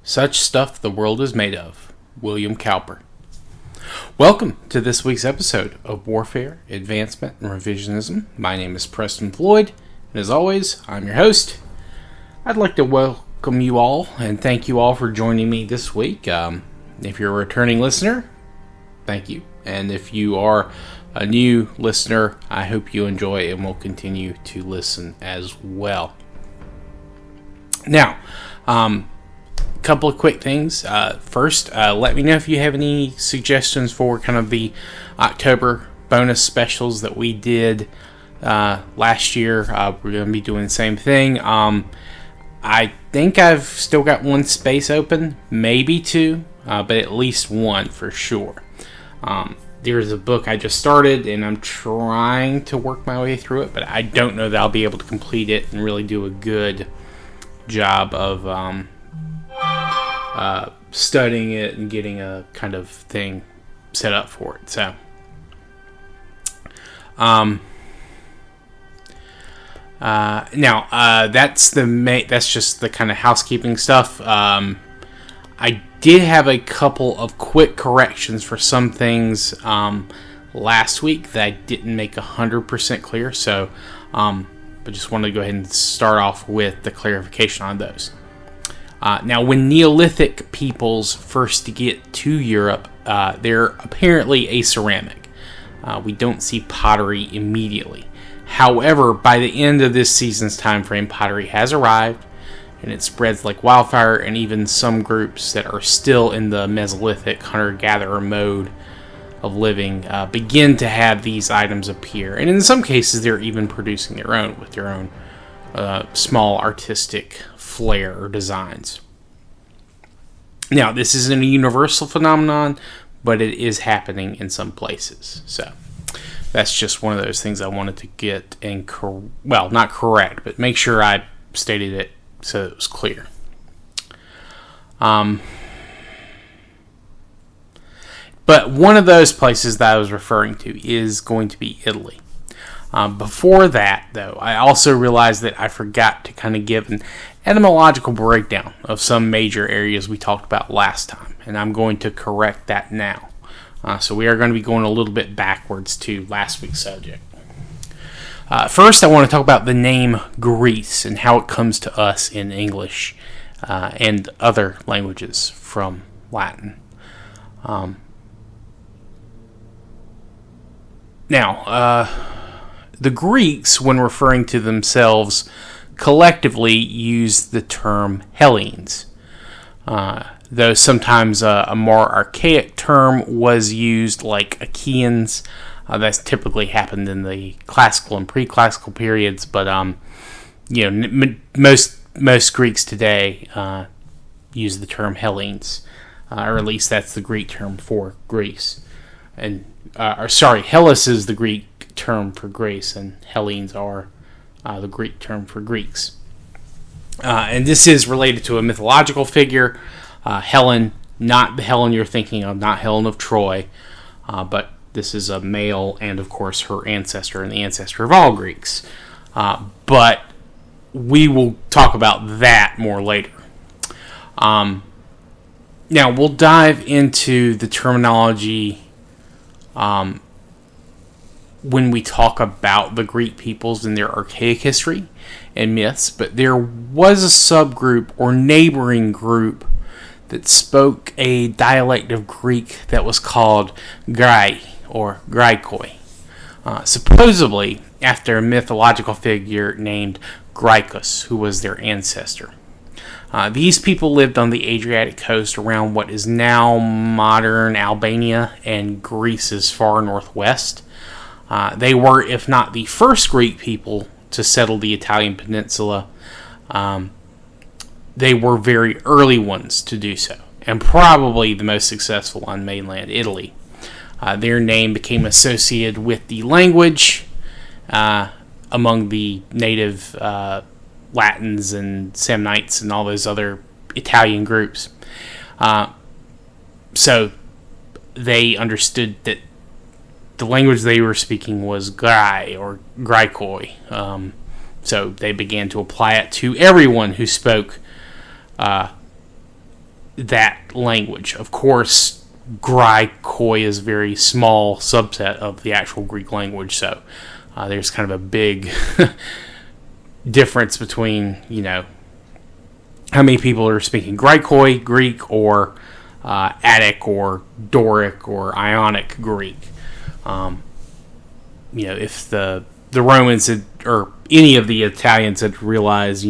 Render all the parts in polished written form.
Such Stuff the World is Made of. William Cowper. Welcome to this week's episode of Warfare, Advancement, and Revisionism. My name is Preston Floyd, and as always, I'm your host. I'd like to welcome you all and thank you all for joining me this week. If you're a returning listener, thank you. And if you are a new listener, I hope you enjoy and will continue to listen as well. Now, couple of quick things. First, let me know if you have any suggestions for kind of the October bonus specials that we did last year. We're going to be doing the same thing. I think I've still got one space open, maybe two, but at least one for sure. There's a book I just started, and I'm trying to work my way through it, but I don't know that I'll be able to complete it and really do a good job of studying it and getting a kind of thing set up for it. So, that's just the kind of housekeeping stuff. I did have a couple of quick corrections for some things last week that I didn't make 100% clear. So, but just wanted to go ahead and start off with the clarification on those. Now, when Neolithic peoples first get to Europe, they're apparently a ceramic. We don't see pottery immediately. However, by the end of this season's time frame, pottery has arrived, and it spreads like wildfire, and even some groups that are still in the Mesolithic hunter-gatherer mode of living begin to have these items appear. And in some cases, they're even producing their own with their own small artistic flair or designs. Now, this isn't a universal phenomenon, but it is happening in some places. So, that's just one of those things I wanted to get not correct, but make sure I stated it so it was clear. But one of those places that I was referring to is going to be Italy. Before that, though, I also realized that I forgot to kind of give an etymological breakdown of some major areas we talked about last time, and I'm going to correct that now. So we are going to be going a little bit backwards to last week's subject. First, I want to talk about the name Greece and how it comes to us in English and other languages from Latin. The Greeks, when referring to themselves collectively, used the term Hellenes. Though sometimes a more archaic term was used, like Achaeans. That's typically happened in the classical and pre-classical periods, but most Greeks today use the term Hellenes, or at least that's the Greek term for Greece. And Hellas is the Greek term for Greece, and Hellenes are the Greek term for Greeks. And this is related to a mythological figure, Helen, not the Helen you're thinking of, not Helen of Troy, but this is a male and, of course, her ancestor and the ancestor of all Greeks. But we will talk about that more later. Now, we'll dive into the terminology when we talk about the Greek peoples and their archaic history and myths, but there was a subgroup or neighboring group that spoke a dialect of Greek that was called Grai or Graikoi, supposedly after a mythological figure named Graicus, who was their ancestor. These people lived on the Adriatic Coast around what is now modern Albania and Greece's far northwest. They were, if not the first Greek people to settle the Italian peninsula, they were very early ones to do so, and probably the most successful on mainland Italy. Their name became associated with the language among the native Latins and Samnites and all those other Italian groups. So they understood that the language they were speaking was Grai or Graikoi. So they began to apply it to everyone who spoke that language. Of course, Graikoi is a very small subset of the actual Greek language, so there's kind of a big difference between, how many people are speaking Graikoi Greek or Attic or Doric or Ionic Greek. If the Romans had, or any of the Italians had realized,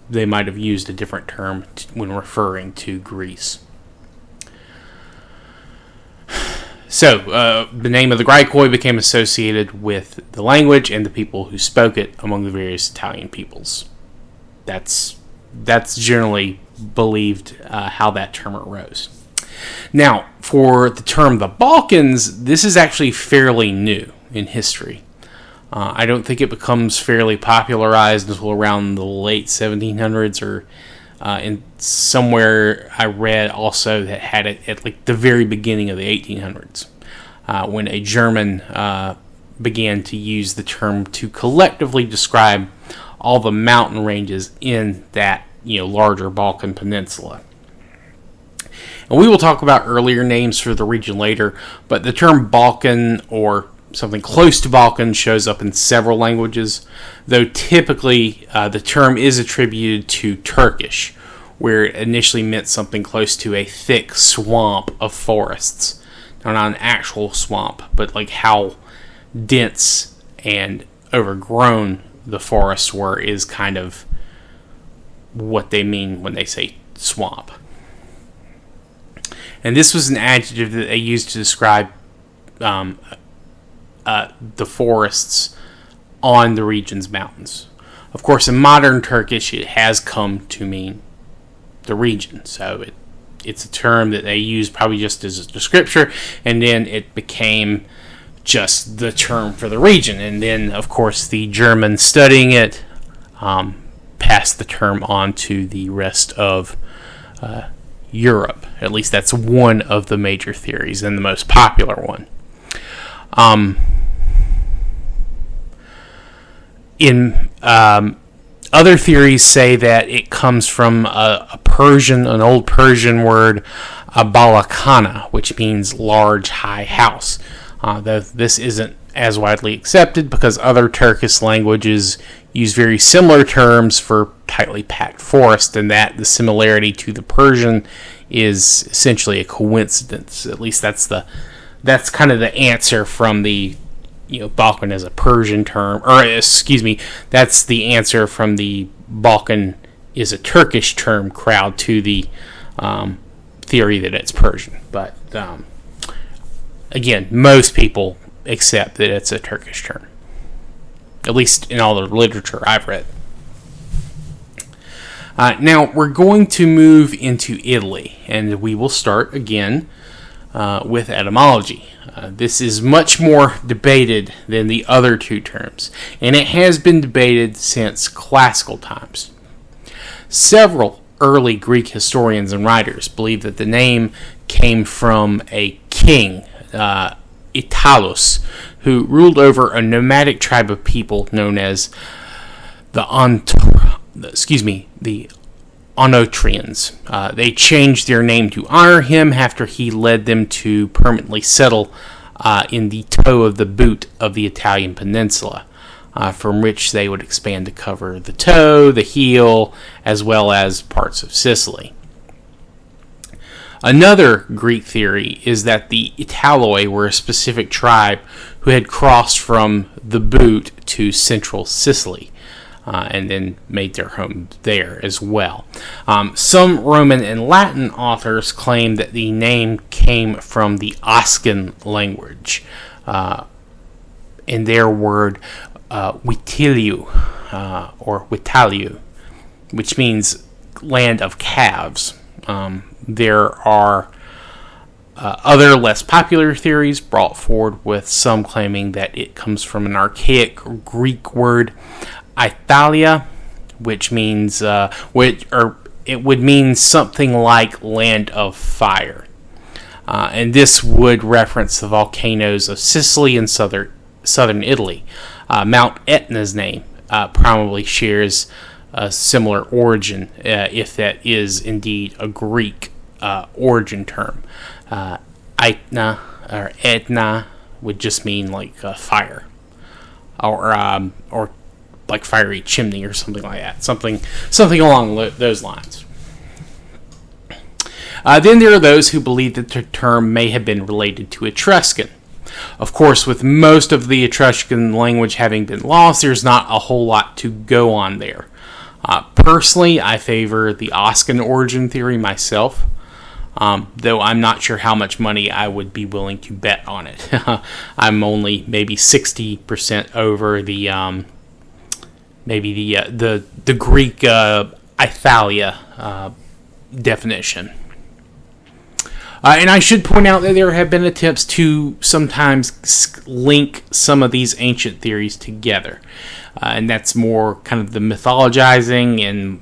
they might have used a different term when referring to Greece. So, the name of the Graikoi became associated with the language and the people who spoke it among the various Italian peoples. That's generally believed how that term arose. Now, for the term the Balkans, this is actually fairly new in history. I don't think it becomes fairly popularized until around the late 1700s, or in somewhere I read also that had it at like the very beginning of the 1800s, when a German began to use the term to collectively describe all the mountain ranges in that larger Balkan peninsula. And we will talk about earlier names for the region later, but the term Balkan or something close to Balkan shows up in several languages, though typically the term is attributed to Turkish, where it initially meant something close to a thick swamp of forests. Now, not an actual swamp, but like how dense and overgrown the forests were is kind of what they mean when they say swamp. And this was an adjective that they used to describe the forests on the region's mountains. Of course, in modern Turkish, it has come to mean the region. So it's a term that they use probably just as a descriptor, and then it became just the term for the region. And then, of course, the Germans studying it passed the term on to the rest of Europe. At least that's one of the major theories and the most popular one. Other theories say that it comes from an old Persian word, balakana, which means large, high house. Though this isn't as widely accepted because other Turkish languages use very similar terms for tightly packed forest, and that the similarity to the Persian is essentially a coincidence. At least that's kind of the answer from the Balkan as a Persian term, or excuse me, that's the answer from the Balkan is a Turkish term crowd to the theory that it's Persian. But again, most people accept that it's a Turkish term, at least in all the literature I've read. Now we're going to move into Italy, and we will start again with etymology. This is much more debated than the other two terms, and it has been debated since classical times. Several early Greek historians and writers believe that the name came from a king, Italus, who ruled over a nomadic tribe of people known as the Onotrians. They changed their name to honor him after he led them to permanently settle in the toe of the boot of the Italian peninsula, from which they would expand to cover the toe, the heel, as well as parts of Sicily. Another Greek theory is that the Italoi were a specific tribe who had crossed from the boot to central Sicily, and then made their home there as well. Some Roman and Latin authors claim that the name came from the Oscan language, in their word Vitiliu, or Vitaliu, which means land of calves. There are other less popular theories brought forward, with some claiming that it comes from an archaic Greek word, Italia, which means it would mean something like land of fire, and this would reference the volcanoes of Sicily and southern Italy. Mount Etna's name probably shares a similar origin, if that is indeed a Greek origin term. Aetna or Etna would just mean like fire, or like fiery chimney or something like that. Something along those lines. Then there are those who believe that the term may have been related to Etruscan. Of course, with most of the Etruscan language having been lost, there's not a whole lot to go on there. Personally, I favor the Oscan origin theory myself, though I'm not sure how much money I would be willing to bet on it. I'm only maybe 60% over the Greek Italia definition. And I should point out that there have been attempts to sometimes link some of these ancient theories together. And that's more kind of the mythologizing and,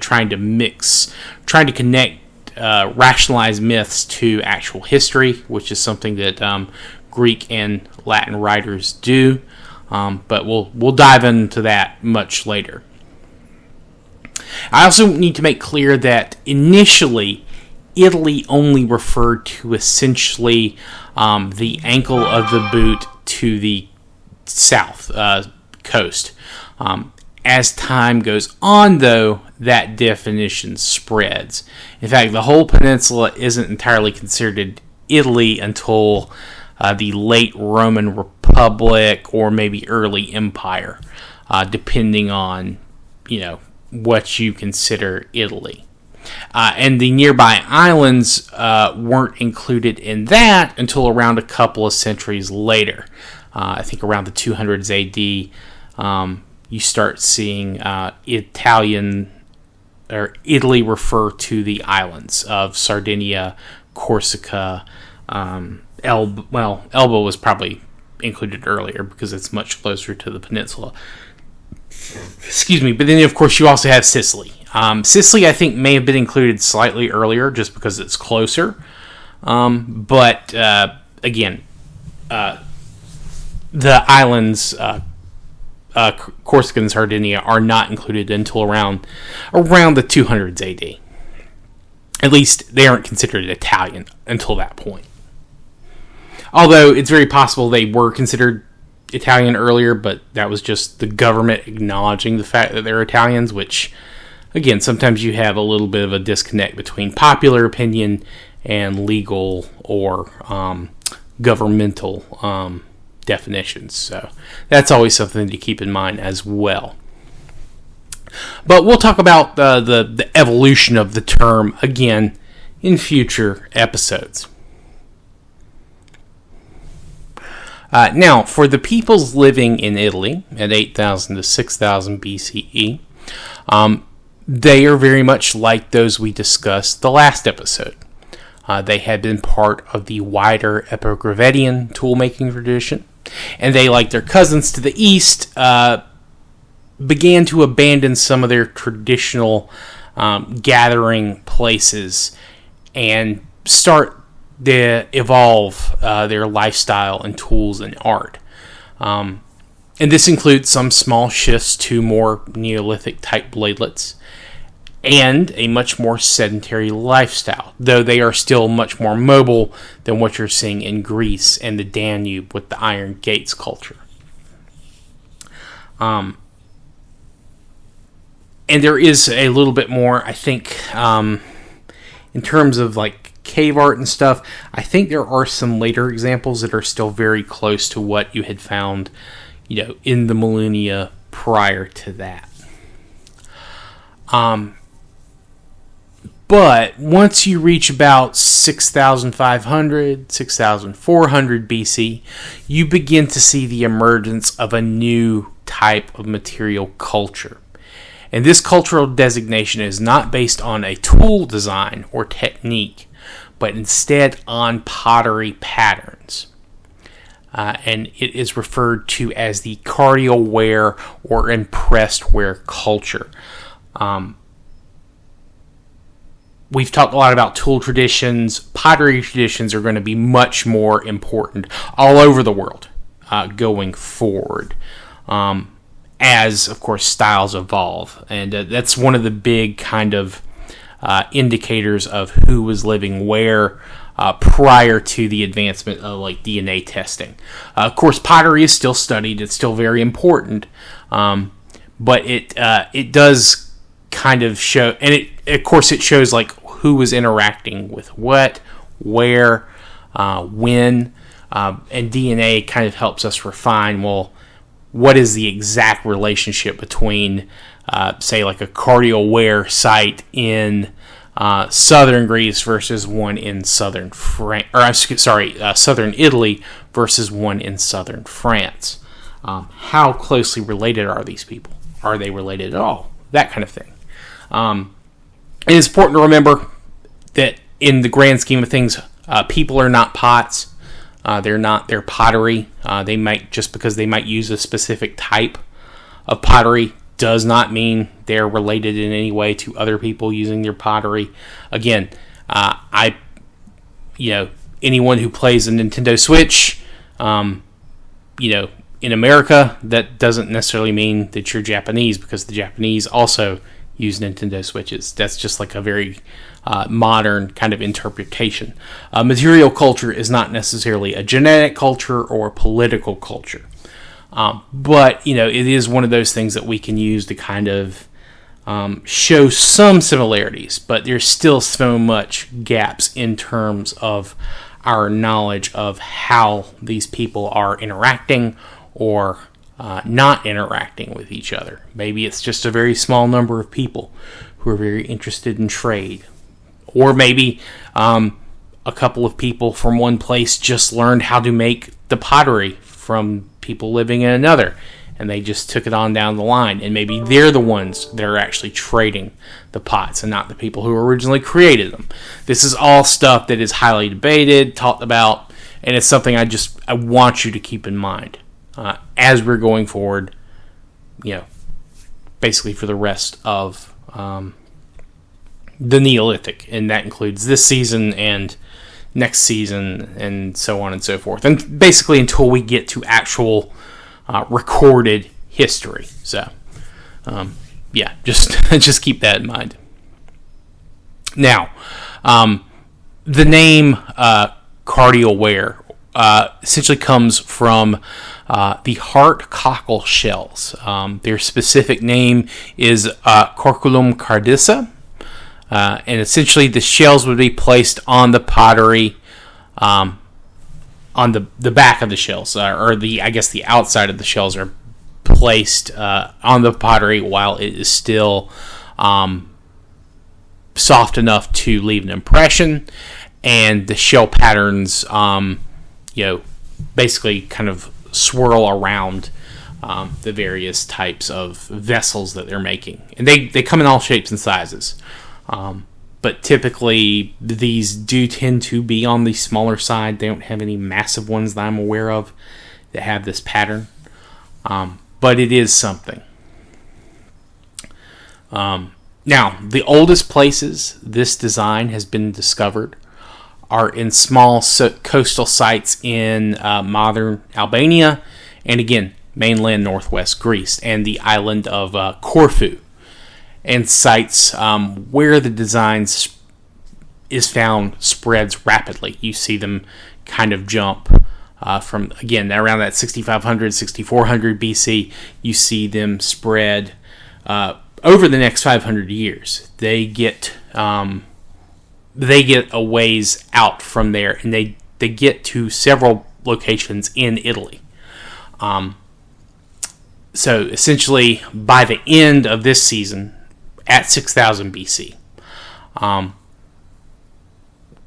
trying to connect rationalized myths to actual history, which is something that Greek and Latin writers do. But we'll dive into that much later. I also need to make clear that initially, Italy only referred to essentially the ankle of the boot to the south coast. As time goes on, though, that definition spreads. In fact, the whole peninsula isn't entirely considered Italy until the late Roman Republic or maybe early Empire, depending on, what you consider Italy. And the nearby islands weren't included in that until around a couple of centuries later. I think around the 200s AD, you start seeing Italy refer to the islands of Sardinia, Corsica, Elba. Well, Elba was probably included earlier because it's much closer to the peninsula. Excuse me. But then, of course, you also have Sicily. Sicily, I think, may have been included slightly earlier just because it's closer. But again, the islands, Corsica and Sardinia, are not included until around the 200s AD. At least they aren't considered Italian until that point. Although it's very possible they were considered Italian earlier, but that was just the government acknowledging the fact that they're Italians, which, again, sometimes you have a little bit of a disconnect between popular opinion and legal or governmental definitions. So that's always something to keep in mind as well. But we'll talk about the evolution of the term again in future episodes. Now, for the peoples living in Italy at 8,000 to 6,000 BCE, they are very much like those we discussed the last episode. They had been part of the wider Epigravidian toolmaking tradition, and they, like their cousins to the east, began to abandon some of their traditional gathering places and start to evolve their lifestyle and tools and art. And this includes some small shifts to more Neolithic type bladelets and a much more sedentary lifestyle, though they are still much more mobile than what you're seeing in Greece and the Danube with the Iron Gates culture. And there is a little bit more, I think, in terms of like cave art and stuff. I think there are some later examples that are still very close to what you had found, in the millennia prior to that. But once you reach about 6,500, 6,400 BC, you begin to see the emergence of a new type of material culture. And this cultural designation is not based on a tool design or technique, but instead on pottery patterns. And it is referred to as the Cardium Ware or impressed ware culture. We've talked a lot about tool traditions. Pottery traditions are going to be much more important all over the world going forward. As, of course, styles evolve. And that's one of the big kind of indicators of who was living where prior to the advancement of like DNA testing. Of course, pottery is still studied; it's still very important, but it does kind of show, and it shows like who was interacting with what, where, when, and DNA kind of helps us refine, well, what is the exact relationship between, say, like a Cardium Ware site in southern Greece versus one in southern southern Italy versus one in southern France. How closely related are these people? Are they related at all? That kind of thing. It is important to remember that in the grand scheme of things, people are not pots. They're pottery. They might, just because they might use a specific type of pottery, does not mean they're related in any way to other people using their pottery. Again, anyone who plays a Nintendo Switch, in America, that doesn't necessarily mean that you're Japanese, because the Japanese also use Nintendo Switches. That's just like a very modern kind of interpretation. Material culture is not necessarily a genetic culture or a political culture. But, it is one of those things that we can use to kind of show some similarities, but there's still so much gaps in terms of our knowledge of how these people are interacting or not interacting with each other. Maybe it's just a very small number of people who are very interested in trade. Or maybe a couple of people from one place just learned how to make the pottery from people living in another, and they just took it on down the line, and maybe they're the ones that are actually trading the pots and not the people who originally created them. This is all stuff that is highly debated, talked about, and it's something I want you to keep in mind as we're going forward, basically for the rest of the Neolithic, and that includes this season and next season and so on and so forth, and basically until we get to actual recorded history. So just keep that in mind. Now, the name Cardium Ware essentially comes from the heart cockle shells. Their specific name is Corculum cardissa. And essentially the shells would be placed on the pottery, on the back of the shells, or the outside of the shells are placed on the pottery while it is still soft enough to leave an impression, and the shell patterns, basically kind of swirl around the various types of vessels that they're making, and they come in all shapes and sizes. But typically, these do tend to be on the smaller side. They don't have any massive ones that I'm aware of that have this pattern. But it is something. Now, the oldest places this design has been discovered are in small coastal sites in modern Albania, and again, mainland northwest Greece, and the island of Corfu. And sites where the designs is found spreads rapidly. You see them kind of jump from, again, around that 6500, 6400 BC. You see them spread over the next 500 years. They get a ways out from there, and they get to several locations in Italy. So essentially, by the end of this season, at 6000 BC,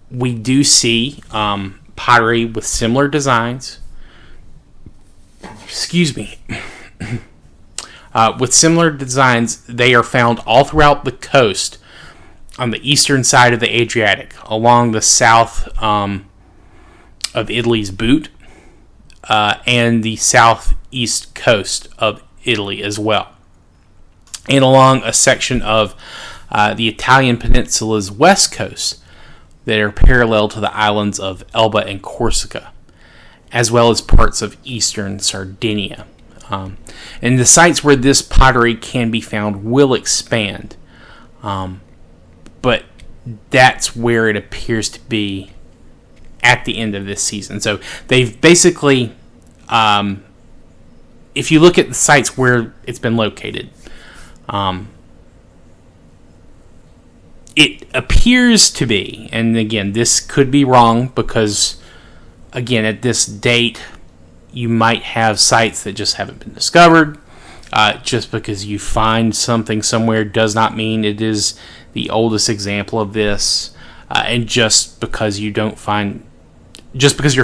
we do see pottery with similar designs. With similar designs, they are found all throughout the coast on the eastern side of the Adriatic, along the south of Italy's boot, and the southeast coast of Italy as well, and along a section of the Italian peninsula's west coast that are parallel to the islands of Elba and Corsica, as well as parts of eastern Sardinia. And the sites where this pottery can be found will expand. but that's where it appears to be at the end of this season. So they've basically, if you look at the sites where it's been located, it appears to be, and again, this could be wrong because, again, at this date, you might have sites that just haven't been discovered. Just because you find something somewhere does not mean it is the oldest example of this. And just because you're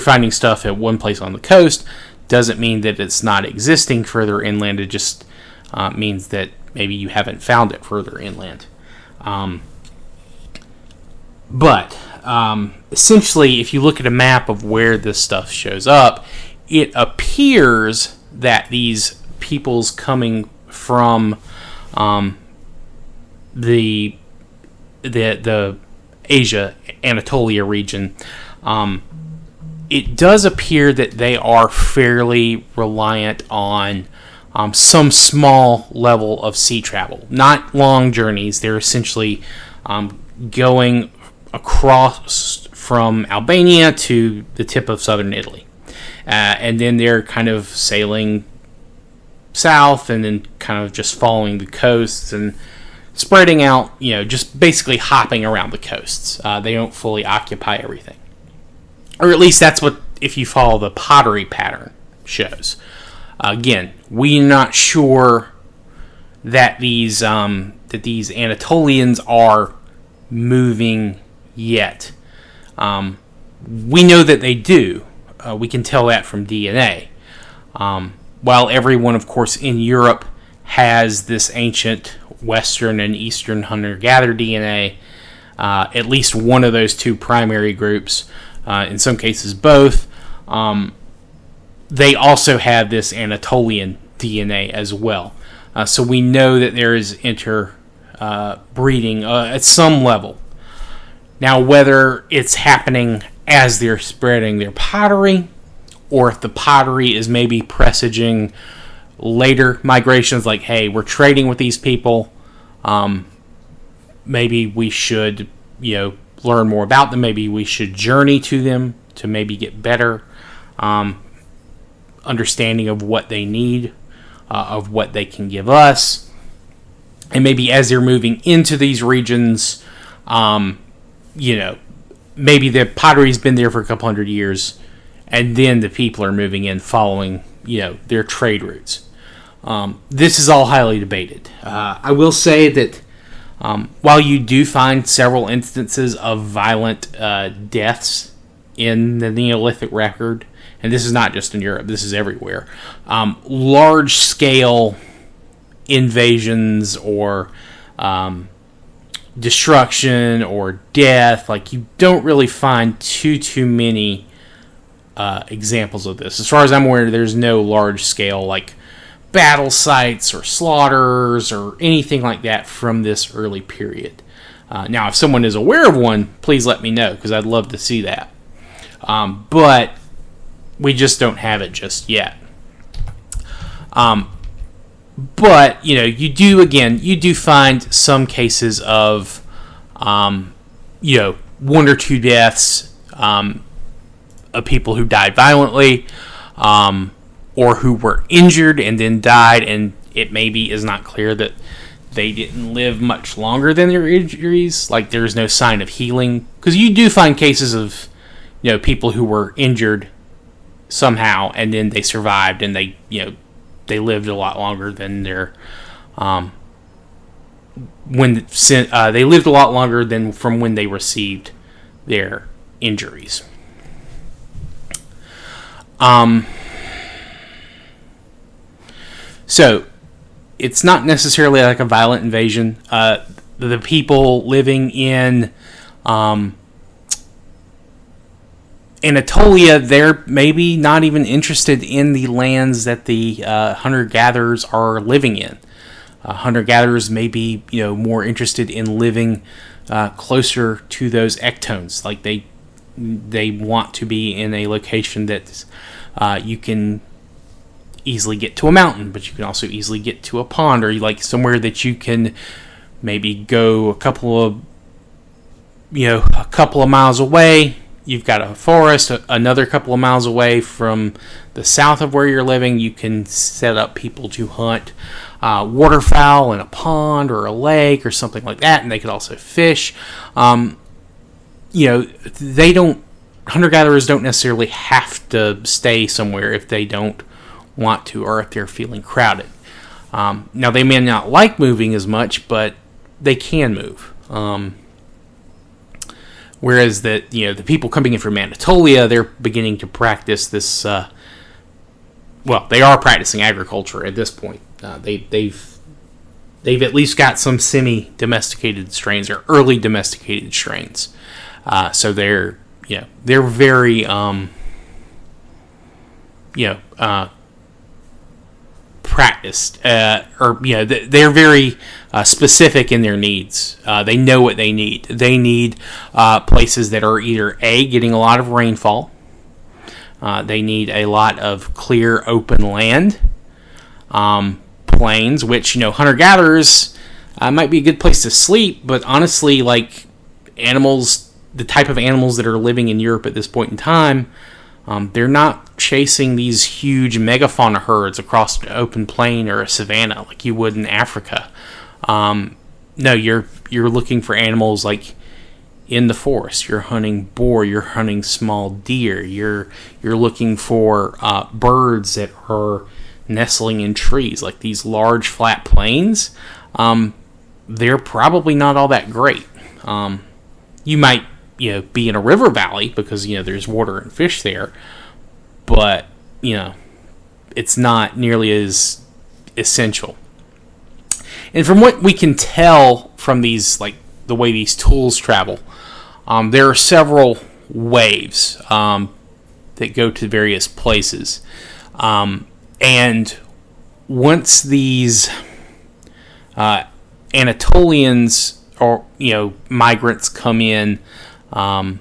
finding stuff at one place on the coast doesn't mean that it's not existing further inland. It just means that maybe you haven't found it further inland. But essentially, if you look at a map of where this stuff shows up, it appears that these peoples coming from the Asia, Anatolia region, it does appear that they are fairly reliant on some small level of sea travel. Not long journeys. They're essentially going across from Albania to the tip of southern Italy. And then they're kind of sailing south and then kind of just following the coasts and spreading out, just basically hopping around the coasts. They don't fully occupy everything. Or at least that's what, if you follow the pottery pattern, shows. Again, we're not sure that these Anatolians are moving yet. We know that they do. We can tell that from DNA. While everyone, of course, in Europe has this ancient Western and Eastern hunter-gatherer DNA, at least one of those two primary groups, in some cases both, they also have this Anatolian DNA as well. So we know that there is interbreeding at some level. Now, whether it's happening as they're spreading their pottery, or if the pottery is maybe presaging later migrations, like, hey, we're trading with these people, maybe we should, learn more about them. Maybe we should journey to them to maybe get better understanding of what they need, of what they can give us. And maybe as they're moving into these regions, maybe the pottery's been there for a couple hundred years, and then the people are moving in following, their trade routes. This is all highly debated. I will say that while you do find several instances of violent deaths in the Neolithic record, and this is not just in Europe, this is everywhere, large-scale invasions or destruction or death, like, you don't really find too many examples of this. As far as I'm aware, there's no large-scale, like, battle sites or slaughters or anything like that from this early period. Now, if someone is aware of one, please let me know, because I'd love to see that. But we just don't have it just yet. But, you do find some cases of, one or two deaths of people who died violently, or who were injured and then died, and it maybe is not clear that they didn't live much longer than their injuries. Like, there's no sign of healing. Because you do find cases of, people who were injured somehow, and then they survived, and they lived a lot longer than their they lived a lot longer than from when they received their injuries. So it's not necessarily like a violent invasion. The people living in Anatolia, they're maybe not even interested in the lands that the hunter-gatherers are living in. Hunter-gatherers may be, more interested in living closer to those ectones. Like, they want to be in a location that you can easily get to a mountain, but you can also easily get to a pond, or like somewhere that you can maybe go a couple of a couple of miles away, you've got a forest. Another couple of miles away from the south of where you're living, you can set up people to hunt waterfowl in a pond or a lake or something like that, and they could also fish. They don't. Hunter-gatherers don't necessarily have to stay somewhere if they don't want to, or if they're feeling crowded. Now, they may not like moving as much, but they can move. Whereas the people coming in from Anatolia, they're beginning to practice this. They are practicing agriculture at this point. They've at least got some semi-domesticated strains or early domesticated strains. So they're very practiced, they're very specific in their needs. They know what they need. They need places that are either getting a lot of rainfall. They need a lot of clear, open land, plains, which hunter-gatherers might be a good place to sleep. But honestly, like animals, the type of animals that are living in Europe at this point in time, they're not chasing these huge megafauna herds across an open plain or a savanna like you would in Africa. No, you're looking for animals like in the forest. You're hunting boar. You're hunting small deer. You're looking for birds that are nestling in trees, like these large flat plains. They're probably not all that great. You might be in a river valley because there's water and fish there, but it's not nearly as essential. And from what we can tell from these, like the way these tools travel, there are several waves that go to various places, and once these Anatolians or migrants come in and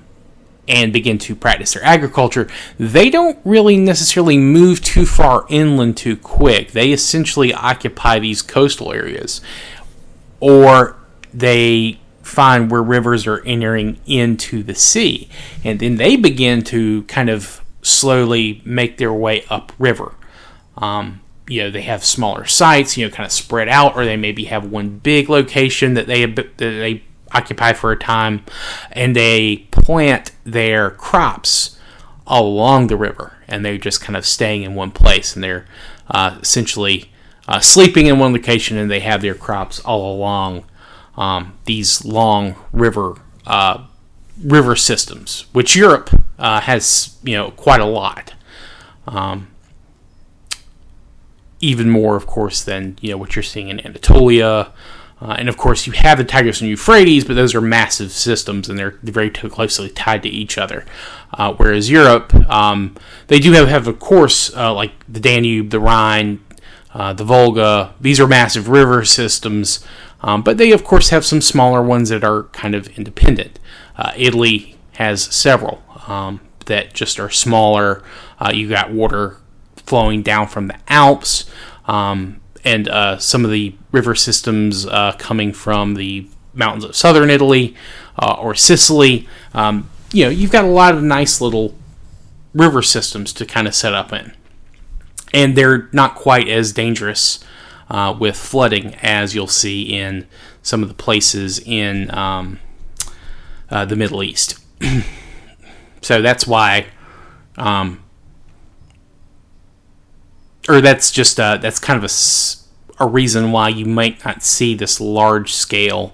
begin to practice their agriculture, they don't really necessarily move too far inland too quick. They essentially occupy these coastal areas, or they find where rivers are entering into the sea, and then they begin to kind of slowly make their way upriver. They have smaller sites, kind of spread out, or they maybe have one big location that they occupy for a time, and they plant their crops all along the river, and they're just kind of staying in one place, and they're essentially sleeping in one location, and they have their crops all along these long river systems, which Europe has quite a lot. Even more, of course, than what you're seeing in Anatolia. And of course, you have the Tigris and Euphrates, but those are massive systems, and they're very closely tied to each other. Whereas Europe, they do have of course, like the Danube, the Rhine, the Volga. These are massive river systems, but they of course have some smaller ones that are kind of independent. Italy has several that just are smaller. You got water flowing down from the Alps. And some of the river systems coming from the mountains of southern Italy or Sicily. You've got a lot of nice little river systems to kind of set up in. And they're not quite as dangerous with flooding as you'll see in some of the places in the Middle East. So that's why... that's kind of a reason why you might not see this large-scale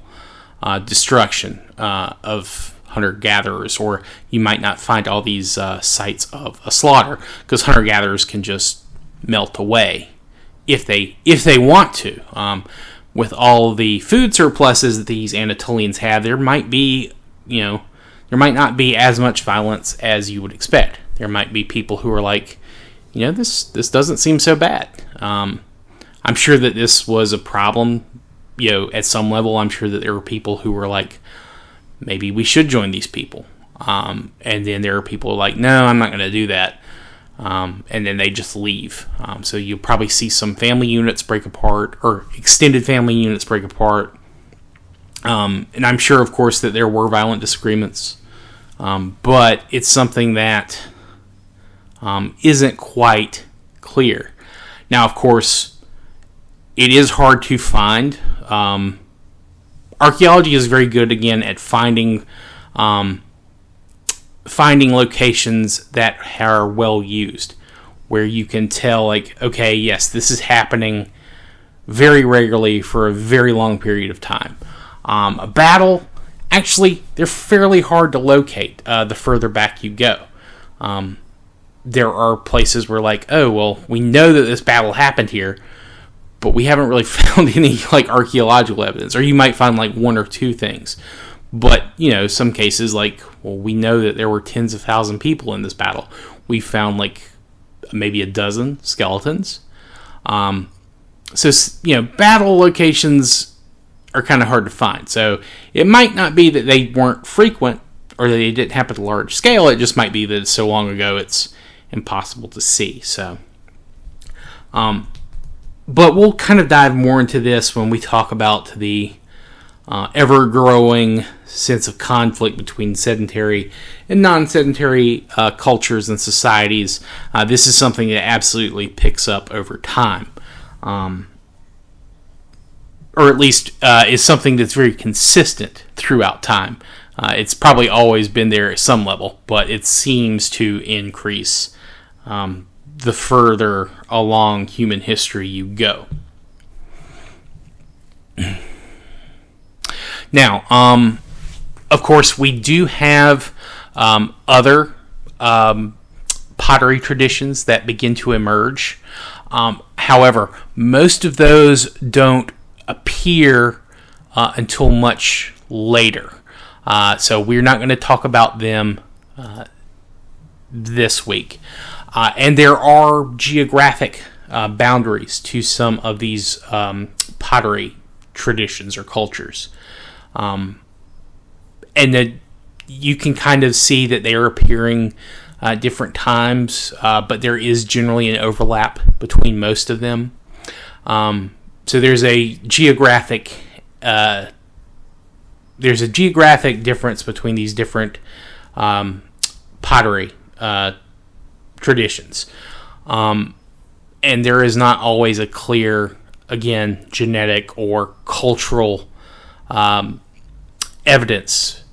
destruction of hunter-gatherers, or you might not find all these sites of a slaughter, because hunter-gatherers can just melt away if they want to. With all the food surpluses that these Anatolians have, there might not be as much violence as you would expect. There might be people who are like, this doesn't seem so bad. I'm sure that this was a problem, at some level. I'm sure that there were people who were like, maybe we should join these people. And then there are people who are like, no, I'm not going to do that. And then they just leave. So you'll probably see some family units break apart, or extended family units break apart. And I'm sure, of course, that there were violent disagreements, but it's something that isn't quite clear. Now, of course, it is hard to find. Archaeology is very good, again, at finding locations that are well used, where you can tell, like, okay, yes, this is happening very regularly for a very long period of time. A battle, actually, they're fairly hard to locate the further back you go. There are places where, like, oh, well, we know that this battle happened here, but we haven't really found any, like, archaeological evidence. Or you might find, like, one or two things. But, some cases, like, well, we know that there were tens of thousands of people in this battle. We found, like, maybe a dozen skeletons. So, battle locations are kind of hard to find. So, it might not be that they weren't frequent or that they didn't happen at a large scale. It just might be that it's so long ago it's impossible to see. So, but we'll kind of dive more into this when we talk about the ever-growing sense of conflict between sedentary and non-sedentary cultures and societies. This is something that absolutely picks up over time. Or at least is something that's very consistent throughout time. It's probably always been there at some level, but it seems to increase the further along human history you go. Now, of course, we do have other pottery traditions that begin to emerge. However, most of those don't appear until much later. So we're not going to talk about them this week. And there are geographic boundaries to some of these pottery traditions or cultures. And that you can kind of see that they are appearing different times, but there is generally an overlap between most of them. So there's a geographic difference between these different pottery traditions, and there is not always a clear, again, genetic or cultural evidence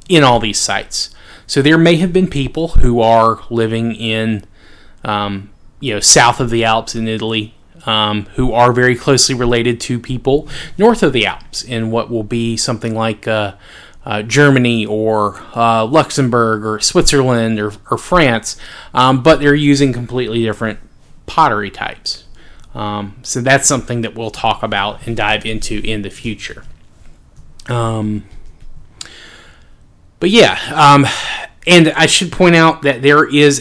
in all these sites. So there may have been people who are living in, south of the Alps in Italy, who are very closely related to people north of the Alps in what will be something like Germany or Luxembourg or Switzerland or France, but they're using completely different pottery types. So that's something that we'll talk about and dive into in the future. But yeah, and I should point out that there is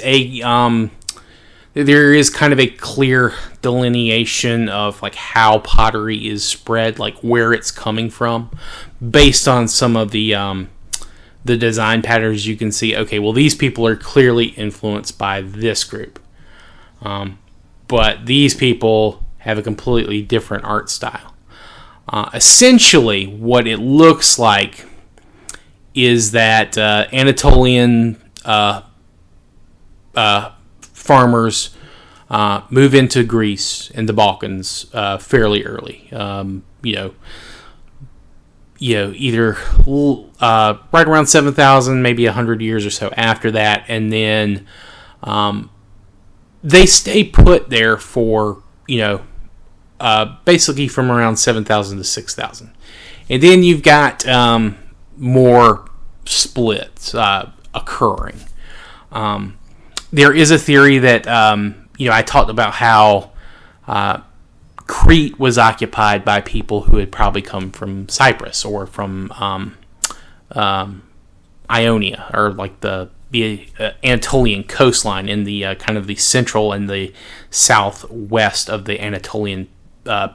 kind of a clear delineation of like how pottery is spread, like where it's coming from, based on some of the design patterns. You can see, okay, well, these people are clearly influenced by this group, but these people have a completely different art style. Essentially, what it looks like is that Anatolian farmers move into Greece and the Balkans fairly early. Either right around 7,000, maybe 100 years or so after that, and then they stay put there for basically from around 7,000 to 6,000, and then you've got more splits occurring. There is a theory that, I talked about how Crete was occupied by people who had probably come from Cyprus or from Ionia, or like the Anatolian coastline in the kind of the central and the southwest of the Anatolian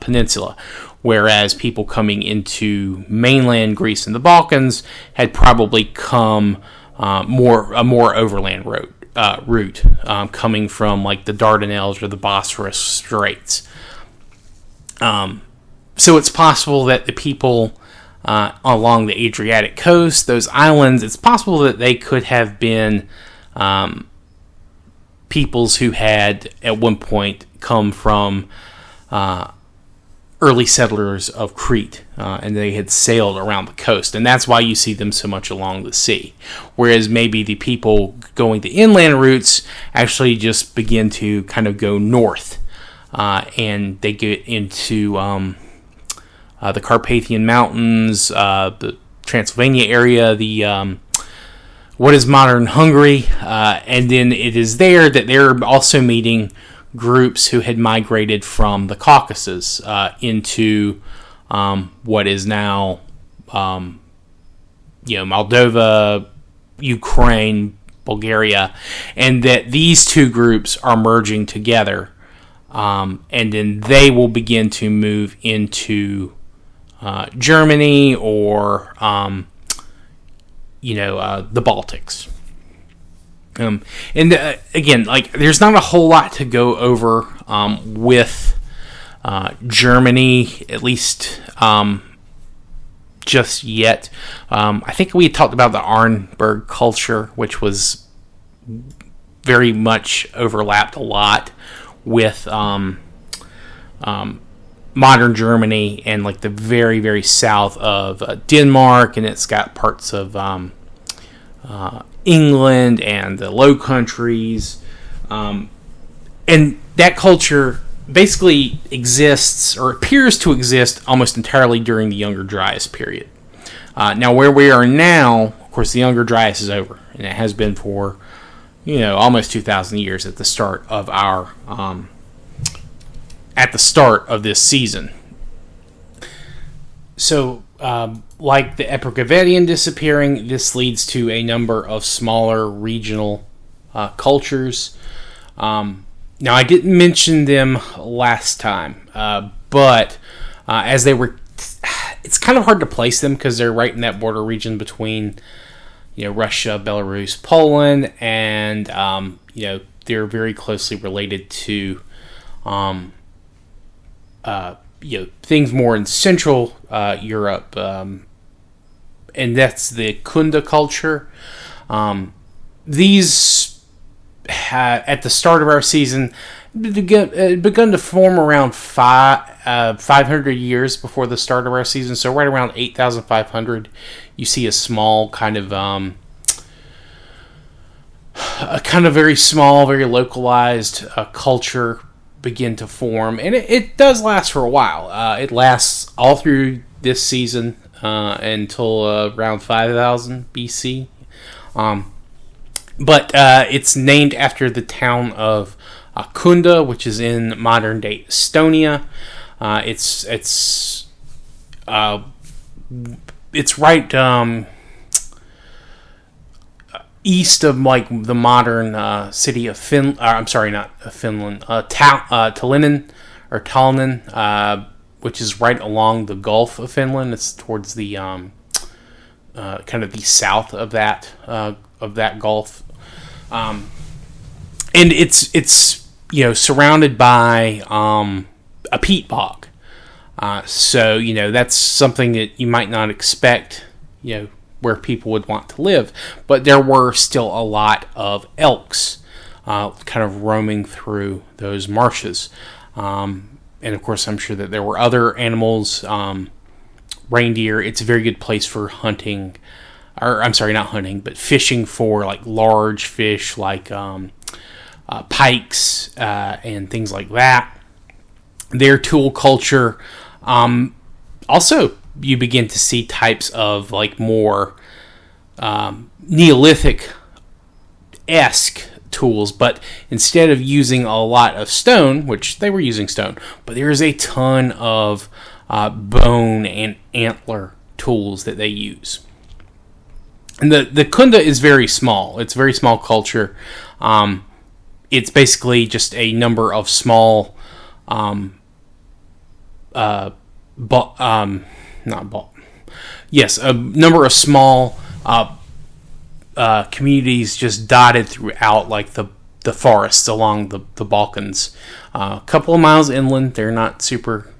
peninsula, whereas people coming into mainland Greece and the Balkans had probably come a more overland route, coming from like the Dardanelles or the Bosphorus Straits. So it's possible that the people along the Adriatic Coast. Those islands, it's possible that they could have been peoples who had at one point come from early settlers of Crete, and they had sailed around the coast, and that's why you see them so much along the sea. Whereas maybe the people going the inland routes actually just begin to kind of go north, and they get into the Carpathian Mountains, the Transylvania area, the what is modern Hungary, and then it is there that they're also meeting groups who had migrated from the Caucasus into what is now Moldova, Ukraine, Bulgaria, and that these two groups are merging together, and then they will begin to move into Germany or the Baltics. Again, like, there's not a whole lot to go over with Germany, at least just yet. I think we talked about the Ahrensberg culture, which was very much overlapped a lot with modern Germany and like the very, very south of Denmark, and it's got parts of England and the Low Countries, and that culture basically exists or appears to exist almost entirely during the Younger Dryas period. Now, where we are now, of course, the Younger Dryas is over, and it has been for almost 2,000 years at the start of our this season. So, like the Epigravidian disappearing, this leads to a number of smaller regional cultures. Now, I didn't mention them last time, but as they were, it's kind of hard to place them because they're right in that border region between, Russia, Belarus, Poland, and they're very closely related to, things more in Central Europe, and that's the Kunda culture. These, at the start of our season, begun to form around 500 years before the start of our season. So right around 8,500, you see a small kind of very small, very localized culture begin to form, and it does last for a while. It lasts all through this season until around 5000 BC. But it's named after the town of Kunda, which is in modern day Estonia. It's right east of like the modern city of Tallinn, which is right along the Gulf of Finland. It's towards the kind of the south of that Gulf, and it's surrounded by a peat bog. So that's something that you might not expect, where people would want to live. But there were still a lot of elks kind of roaming through those marshes. And of course, I'm sure that there were other animals, reindeer. It's a very good place for hunting, or I'm sorry, not hunting, but fishing for like large fish like pikes and things like that. Their tool culture, also, you begin to see types of like more Neolithic-esque tools, but instead of using a lot of stone, which they were using stone, but there is a ton of bone and antler tools that they use. And the Kunda is very small. It's a very small culture. It's basically just a number of small a number of small communities just dotted throughout like the forests along the Balkans. A couple of miles inland. They're not super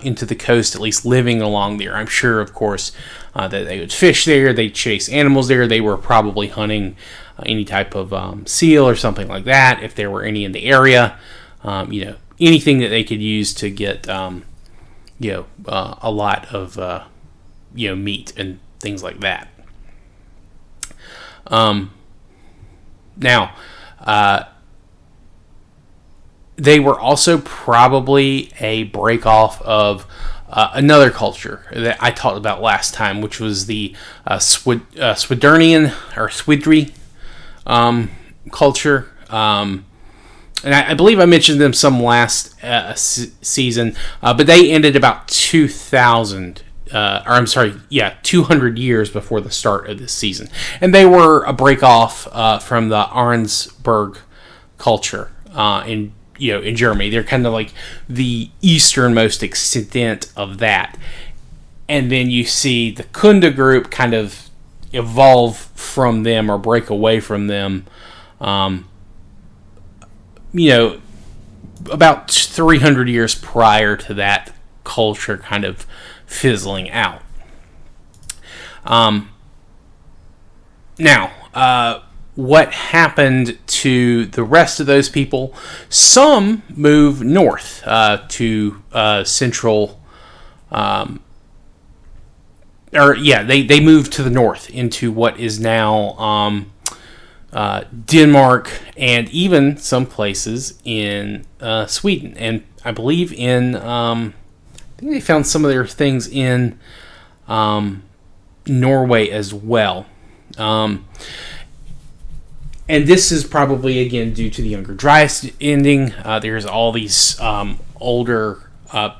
into the coast, at least living along there. I'm sure, of course, that they would fish there, they'd chase animals there, they were probably hunting any type of seal or something like that, if there were any in the area. Anything that they could use to get, a lot of, meat and things like that. Now, they were also probably a break-off of another culture that I talked about last time, which was the Swiderian or Swidri culture. And I believe I mentioned them some last season, but they ended about 200 years before the start of this season. And they were a break-off from the Ahrensberg culture in Germany. They're kind of like the easternmost extent of that. And then you see the Kunda group kind of evolve from them or break away from them, about 300 years prior to that culture kind of fizzling out. Now, what happened to the rest of those people? Some moved north to central, they moved to the north into what is now Denmark, and even some places in Sweden. And I believe I think they found some of their things in Norway as well. And this is probably, again, due to the Younger Dryas ending. There's all these older,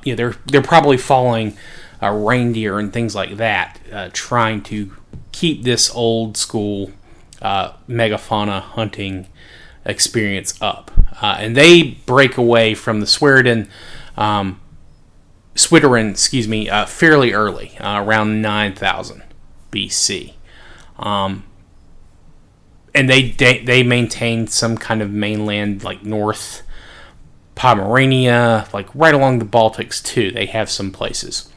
they're probably following reindeer and things like that, trying to keep this old school megafauna hunting experience up. And they break away from the Swiderian, fairly early, around 9000 BC. And they maintained some kind of mainland, like North Pomerania, like right along the Baltics too. They have some places.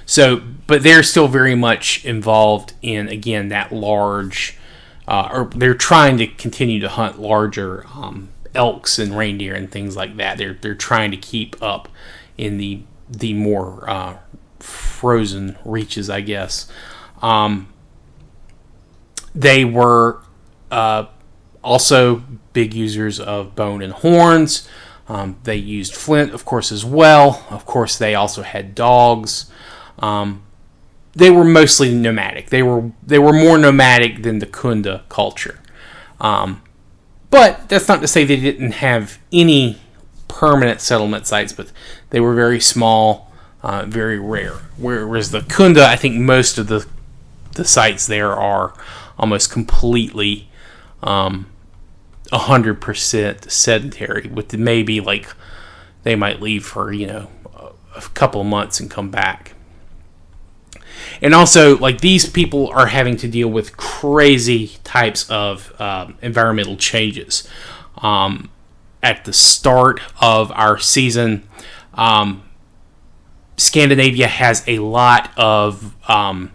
So, but they're still very much involved in, again, that large, or they're trying to continue to hunt larger elks and reindeer and things like that. They're trying to keep up in the more frozen reaches, I guess. They were also big users of bone and horns. They used flint, of course, as well. Of course, they also had dogs. They were mostly nomadic. They were more nomadic than the Kunda culture. But that's not to say they didn't have any permanent settlement sites, but they were very small, very rare. Whereas the Kunda, I think most of the sites there are almost completely 100% sedentary, with maybe like they might leave for a couple of months and come back. And also, like, these people are having to deal with crazy types of environmental changes. At the start of our season, Scandinavia has a lot of I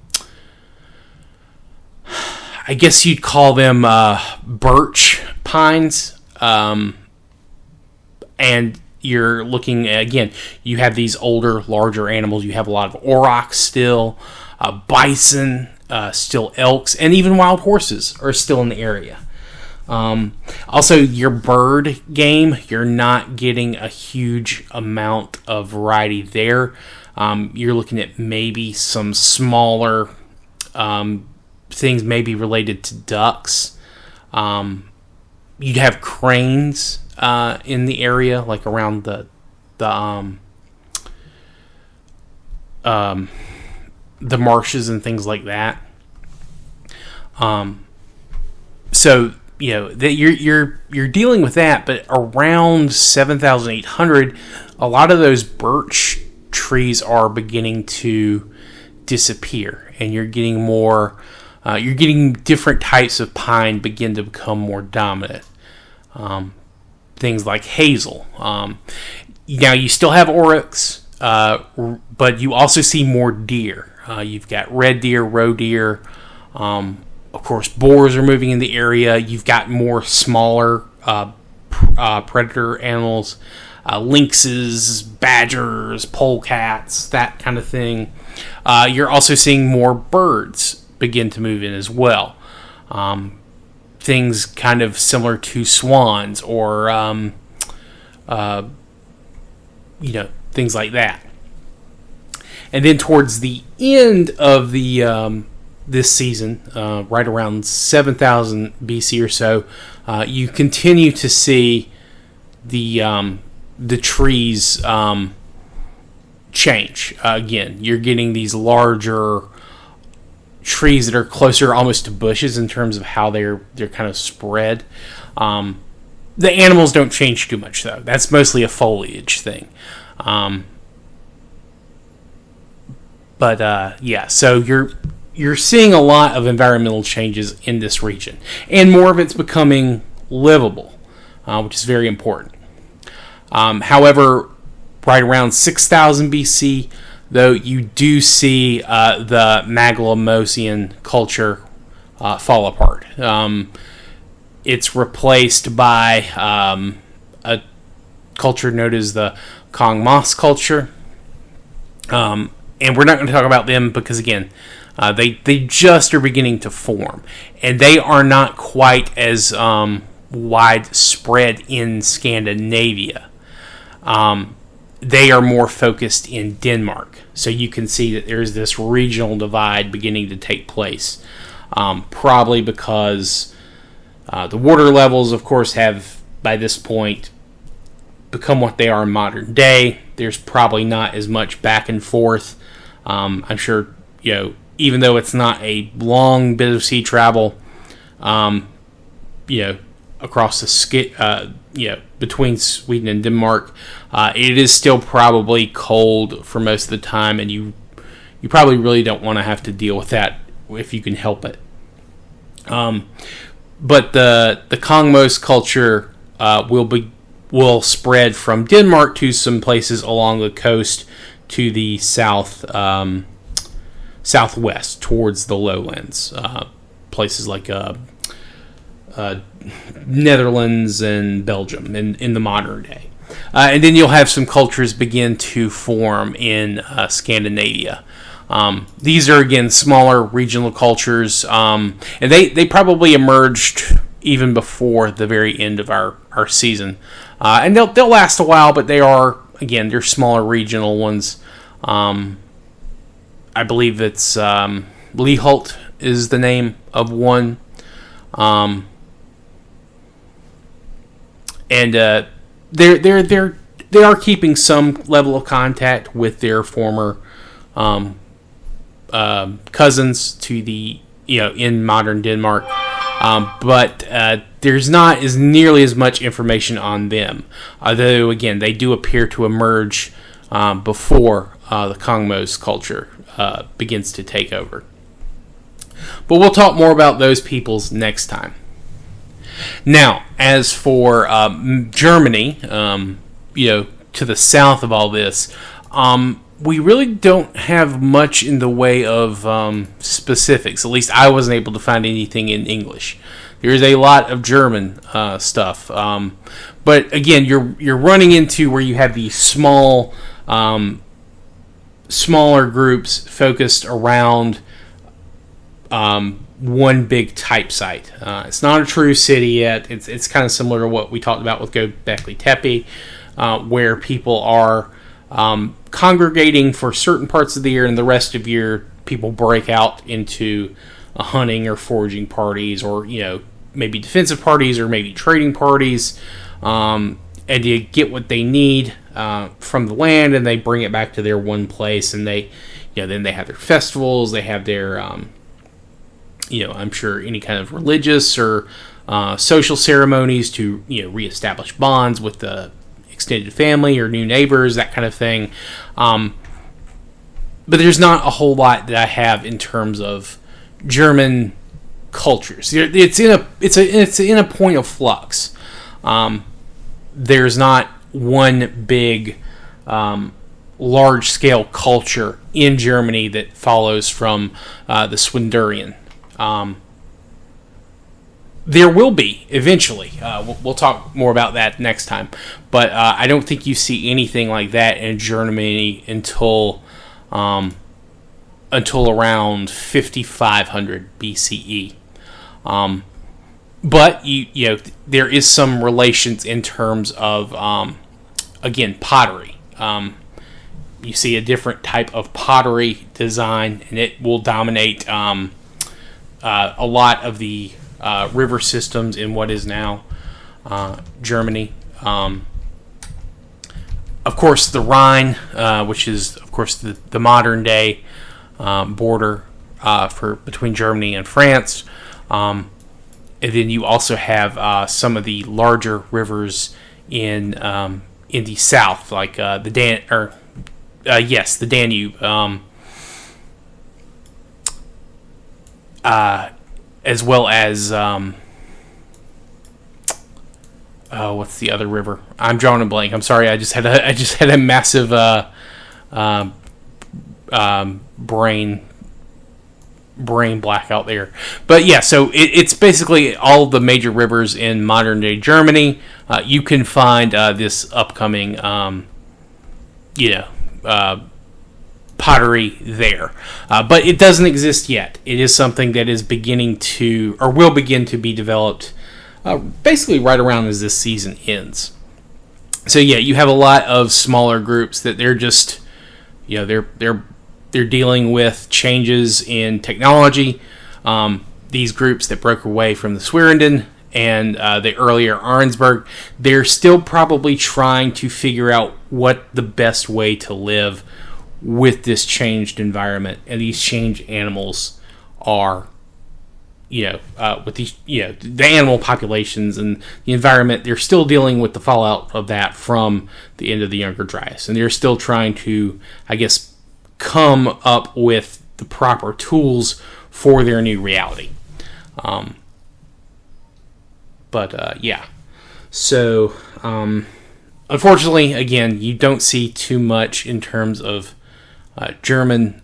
guess you'd call them birch pines. And you're looking at, again, you have these older, larger animals. You have a lot of aurochs still, bison, still elks, and even wild horses are still in the area. Also, your bird game, you're not getting a huge amount of variety there. You're looking at maybe some smaller things, maybe related to ducks. You'd have cranes in the area, like around the marshes and things like that. So you're dealing with that, but around 7,800, a lot of those birch trees are beginning to disappear, and you're getting more. You're getting different types of pine begin to become more dominant. Things like hazel. Now you still have aurochs, but you also see more deer. You've got red deer, roe deer. Of course, boars are moving in the area. You've got more smaller predator animals, lynxes, badgers, polecats, that kind of thing. You're also seeing more birds begin to move in as well. Things kind of similar to swans or things like that. And then towards the end of the this season, right around 7,000 BC or so, you continue to see the trees change. Again, you're getting these larger trees that are closer almost to bushes in terms of how they're kind of spread. The animals don't change too much, though. That's mostly a foliage thing. So you're seeing a lot of environmental changes in this region, and more of it's becoming livable, which is very important. However, right around 6,000 BC, though, you do see the Maglemosian culture fall apart. It's replaced by a culture known as the Kong-Mas culture. And we're not going to talk about them because, again, they just are beginning to form. And they are not quite as widespread in Scandinavia. They are more focused in Denmark. So you can see that there's this regional divide beginning to take place. Probably because the water levels, of course, have, by this point, become what they are in modern day. There's probably not as much back and forth. I'm sure, even though it's not a long bit of sea travel, across the between Sweden and Denmark, it is still probably cold for most of the time, and you probably really don't want to have to deal with that if you can help it. But the Kong-Mas culture will spread from Denmark to some places along the coast to the southwest towards the lowlands, places like Netherlands and Belgium in the modern day. And then you'll have some cultures begin to form in Scandinavia. These are, again, smaller regional cultures, and they probably emerged even before the very end of our season. And they'll last a while, but they're smaller regional ones. I believe it's Leholt is the name of one. And they are keeping some level of contact with their former cousins to the in modern Denmark, but there's not as nearly as much information on them. Although, again, they do appear to emerge before the Kong-Mas culture begins to take over. But we'll talk more about those peoples next time. Now, as for Germany, to the south of all this, we really don't have much in the way of specifics. At least I wasn't able to find anything in English. There is a lot of German stuff, but again, you're running into where you have these smaller groups focused around one big type site. It's not a true city yet. It's kind of similar to what we talked about with Göbekli Tepe, where people are congregating for certain parts of the year, and the rest of the year people break out into hunting or foraging parties, or maybe defensive parties, or maybe trading parties, and you get what they need from the land, and they bring it back to their one place, and they then they have their festivals, they have their I'm sure any kind of religious or social ceremonies to reestablish bonds with the extended family or new neighbors, that kind of thing. But there's not a whole lot that I have in terms of German cultures. It's in a point of flux. There's not one big large-scale culture in Germany that follows from the Swiderian. There will be eventually. We'll talk more about that next time. But I don't think you see anything like that in Germany until around 5500 BCE. But you know there is some relations in terms of again pottery. You see a different type of pottery design, and it will dominate a lot of the river systems in what is now Germany. Of course, the Rhine, which is of course the modern day border between Germany and France, and then you also have some of the larger rivers in the south, like the Danube. As well as what's the other river? I'm drawing a blank. I'm sorry. I just had a massive brain blackout there. But yeah, so it's basically all the major rivers in modern day Germany. You can find this upcoming pottery there, but it doesn't exist yet. It is something that is beginning to, or will begin to be developed basically right around as this season ends. So yeah, you have a lot of smaller groups that they're just, they're dealing with changes in technology. These groups that broke away from the Swiderian and the earlier Ahrensberg, they're still probably trying to figure out what the best way to live with this changed environment and these changed animals are. With these, the animal populations and the environment, they're still dealing with the fallout of that from the end of the Younger Dryas, and they're still trying to, I guess, come up with the proper tools for their new reality. So unfortunately, again, you don't see too much in terms of German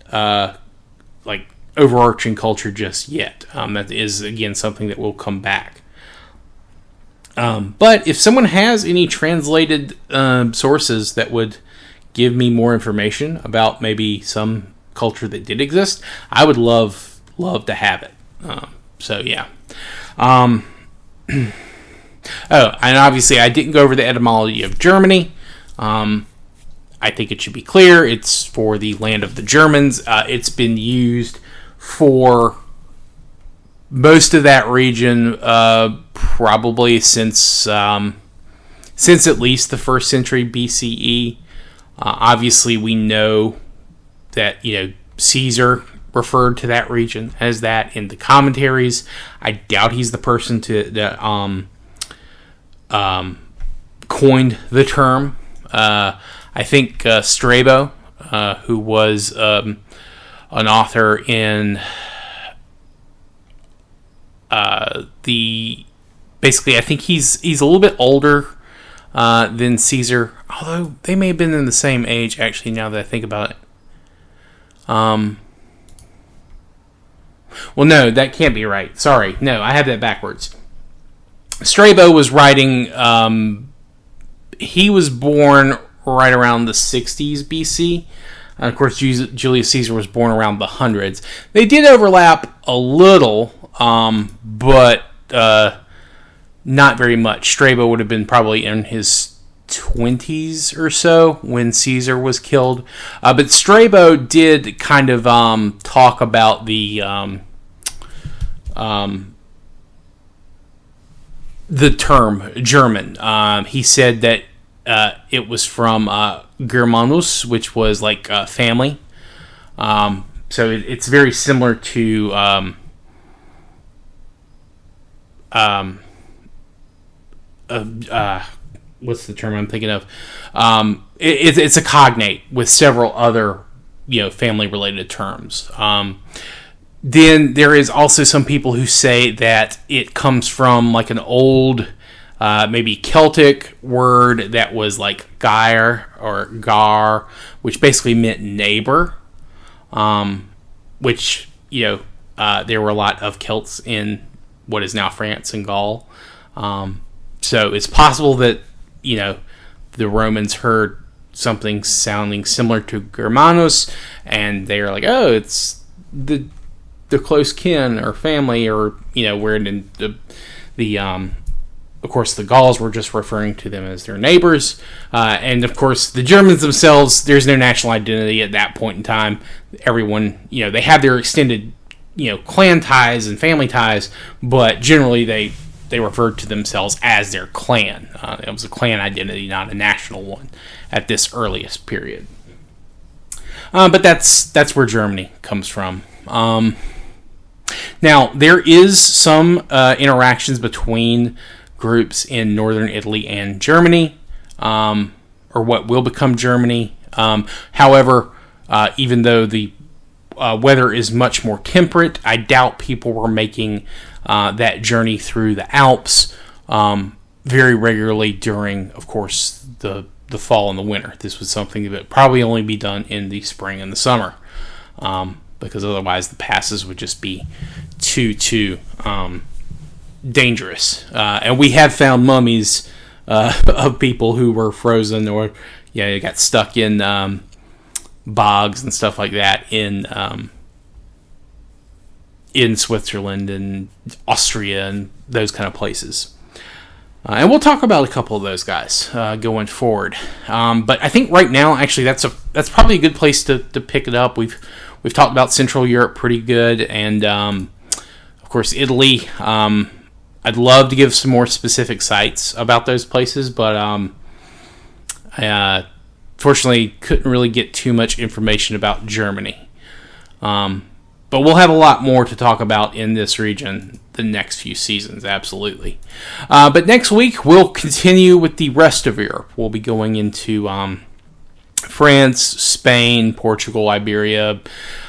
overarching culture just yet. That is, again, something that will come back. But if someone has any translated sources that would give me more information about maybe some culture that did exist, I would love to have it. And obviously I didn't go over the etymology of Germany. I think it should be clear it's for the land of the Germans. It's been used for most of that region probably since at least the 1st century BCE. Obviously, we know that Caesar referred to that region as that in the commentaries. I doubt he's the person that coined the term. I think Strabo, who was an author in basically, I think he's a little bit older than Caesar, although they may have been in the same age, actually, now that I think about it. Well, no, that can't be right. Sorry. No, I have that backwards. Strabo was writing, he was born right around the 60s BC. And of course, Julius Caesar was born around the hundreds. They did overlap a little, but not very much. Strabo would have been probably in his 20s or so when Caesar was killed. But Strabo did kind of talk about the term German. He said that it was from Germanus, which was like family. So it's very similar to what's the term I'm thinking of? It's a cognate with several other family related terms. Then there is also some people who say that it comes from like an old maybe Celtic word that was like Geir or Gar, which basically meant neighbor, which, there were a lot of Celts in what is now France and Gaul. So it's possible that, the Romans heard something sounding similar to Germanus, and they're like, oh, it's the close kin or family, or, where of course, the Gauls were just referring to them as their neighbors. And, of course, the Germans themselves, there's no national identity at that point in time. Everyone, they have their extended, clan ties and family ties, but generally they referred to themselves as their clan. It was a clan identity, not a national one at this earliest period. But that's where Germany comes from. Now, there is some interactions between groups in northern Italy and Germany, or what will become Germany. However, even though the weather is much more temperate, I doubt people were making that journey through the Alps very regularly during, of course, the fall and the winter. This was something that would probably only be done in the spring and the summer, because otherwise the passes would just be too dangerous. And we have found mummies of people who were frozen or got stuck in bogs and stuff like that in Switzerland and Austria and those kind of places. And we'll talk about a couple of those guys going forward. But I think right now, actually, that's probably a good place to pick it up. We've talked about Central Europe pretty good, and of course Italy. I'd love to give some more specific sites about those places, but I fortunately couldn't really get too much information about Germany. But we'll have a lot more to talk about in this region the next few seasons, absolutely. But next week, we'll continue with the rest of Europe. We'll be going into France, Spain, Portugal, Iberia,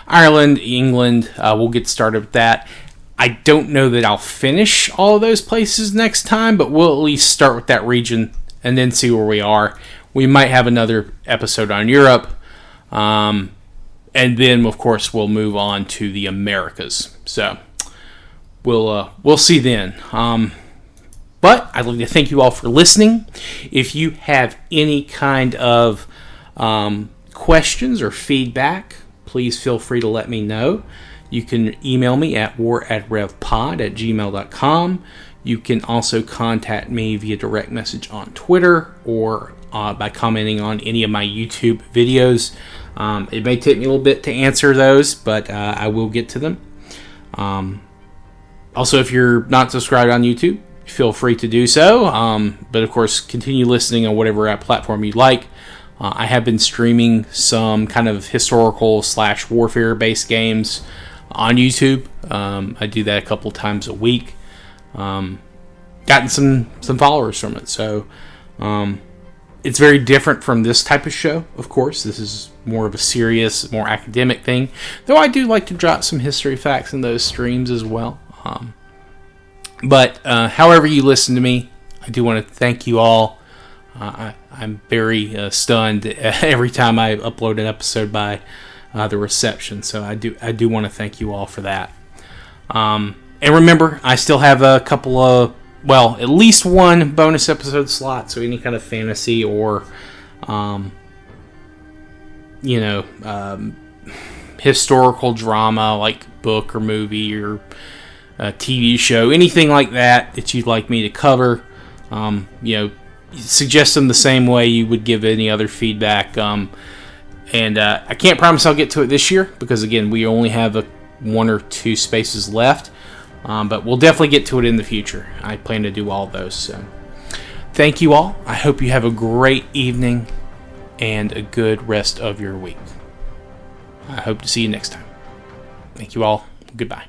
Ireland, England. We'll get started with that. I don't know that I'll finish all of those places next time, but we'll at least start with that region and then see where we are. We might have another episode on Europe. And then, of course, we'll move on to the Americas. So we'll see then. But I'd like to thank you all for listening. If you have any kind of questions or feedback, please feel free to let me know. You can email me at war@revpod@gmail.com. You can also contact me via direct message on Twitter or by commenting on any of my YouTube videos. It may take me a little bit to answer those, but I will get to them. Also, if you're not subscribed on YouTube, feel free to do so. But of course, continue listening on whatever platform you like. I have been streaming some kind of historical / warfare-based games on YouTube. I do that a couple times a week. Gotten some followers from it, so it's very different from this type of show. Of course, this is more of a serious, more academic thing. Though I do like to drop some history facts in those streams as well. But however you listen to me, I do want to thank you all. I'm very stunned every time I upload an episode by the reception. So I do want to thank you all for that. And remember, I still have a couple of, at least one bonus episode slot. So any kind of fantasy or, historical drama like book or movie or TV show, anything like that you'd like me to cover, suggest them the same way you would give any other feedback. And I can't promise I'll get to it this year because, again, we only have 1 or 2 spaces left. But we'll definitely get to it in the future. I plan to do all those. So thank you all. I hope you have a great evening and a good rest of your week. I hope to see you next time. Thank you all. Goodbye.